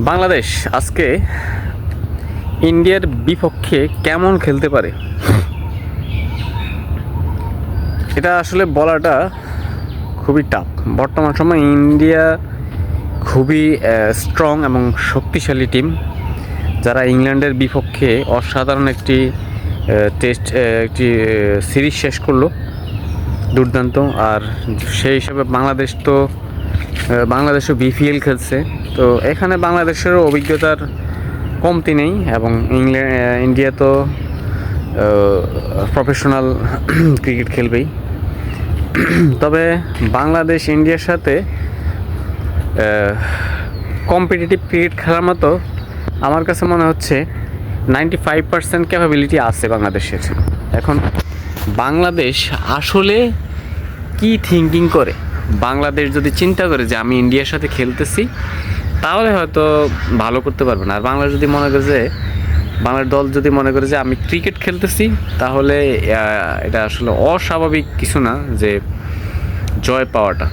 বাংলাদেশ আজকে ইন্ডিয়ার বিপক্ষে কেমন খেলতে পারে এটা আসলে বলাটা খুবই টাফ। বর্তমান সময়ে ইন্ডিয়া খুবই স্ট্রং এবং শক্তিশালী টিম, যারা ইংল্যান্ডের বিপক্ষে অসাধারণ একটি একটি সিরিজ শেষ করলো দুর্দান্ত। আর সেই হিসাবে বাংলাদেশও বিপিএল খেলছে, তো এখানে বাংলাদেশেরও অভিজ্ঞতার কমতি নেই এবং ইন্ডিয়া তো প্রফেশনাল ক্রিকেট খেলবেই। তবে বাংলাদেশ ইন্ডিয়ার সাথে কম্পিটিটিভ ক্রিকেট খেলার মতো আমার কাছে মনে হচ্ছে 95% ক্যাপাবিলিটি আছে বাংলাদেশের। এখন বাংলাদেশ আসলে কি থিঙ্কিং করে, বাংলাদেশ যদি চিন্তা করে যে আমি ইন্ডিয়ার সাথে খেলতেছি তাহলে হয়তো ভালো করতে পারবে না। আর বাংলাদেশ যদি মনে করে যে বাংলার দল যদি মনে করে যে আমি ক্রিকেট খেলতেছি, তাহলে এটা আসলে অস্বাভাবিক কিছু না যে জয় পাওয়াটা।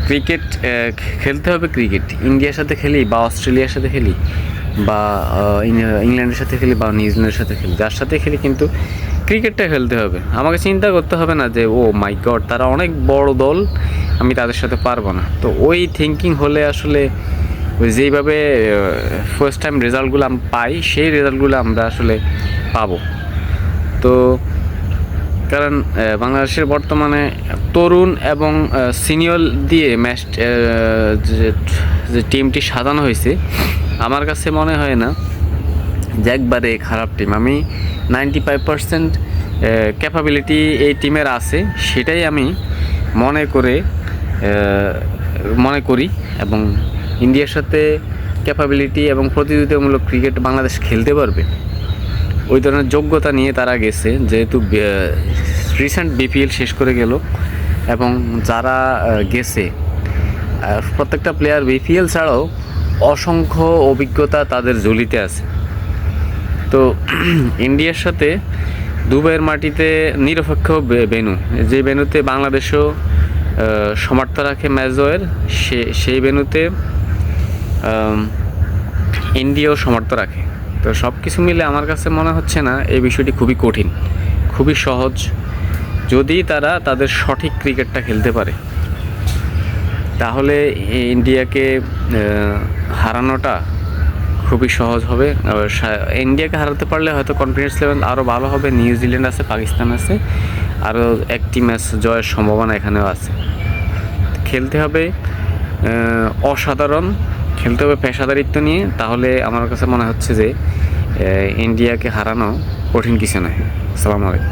ক্রিকেট খেলতে হবে, ক্রিকেট ইন্ডিয়ার সাথে খেলি বা অস্ট্রেলিয়ার সাথে খেলি বা ইংল্যান্ডের সাথে খেলি বা নিউজিল্যান্ডের সাথে খেলি, যার সাথে খেলি কিন্তু ক্রিকেটটা খেলতে হবে। আমাকে চিন্তা করতে হবে না যে ও মাই গড তারা অনেক বড় দল, আমি তাদের সাথে পারবো না। তো ওই থিঙ্কিং হলে আসলে যেইভাবে ফার্স্ট টাইম রেজাল্টগুলো আমরা পাই, সেই রেজাল্টগুলো আমরা আসলে পাবো। তো কারণ বাংলাদেশের বর্তমানে তরুণ এবং সিনিয়র দিয়ে ম্যাচ যে টিমটি সাজানো হয়েছে, আমার কাছে মনে হয় না যে একবারে খারাপ টিম। আমি 95% ক্যাপাবিলিটি এই টিমের আছে, সেটাই আমি মনে করি এবং ইন্ডিয়ার সাথে ক্যাপাবিলিটি এবং প্রতিযোগিতামূলক ক্রিকেট বাংলাদেশ খেলতে পারবে, ওই ধরনের যোগ্যতা নিয়ে তারা গেছে। যেহেতু রিসেন্ট বিপিএল শেষ করে গেল এবং যারা গেছে প্রত্যেকটা প্লেয়ার বিপিএল ছাড়াও অসংখ্য অভিজ্ঞতা তাদের ঝুলিতে আছে। তো ইন্ডিয়ার সাথে দুবাইয়ের মাটিতে নিরপেক্ষ ভেন্যু, যে ভেন্যুতে বাংলাদেশও সমর্থ রাখে ম্যাচ জয়ের, সেই ভেন্যুতে ইন্ডিয়াও সমর্থ রাখে। তো সব কিছু মিলে আমার কাছে মনে হচ্ছে না এই বিষয়টি খুবই কঠিন, খুবই সহজ। যদি তারা তাদের সঠিক ক্রিকেটটা খেলতে পারে তাহলে ইন্ডিয়াকে হারানোটা খুবই সহজ হবে। ইন্ডিয়াকে হারাতে পারলে হয়তো কনফিডেন্স লেভেল আরও ভালো হবে। নিউজিল্যান্ড আছে, পাকিস্তান আছে, আরও একটি ম্যাচ জয়ের সম্ভাবনা এখানেও আছে। খেলতে হবে অসাধারণ, খেলতে হবে পেশাদারিত্ব নিয়ে, তাহলে আমার কাছে মনে হচ্ছে যে ইন্ডিয়াকে হারানো কঠিন কিছু নয়। আসসালামু আলাইকুম।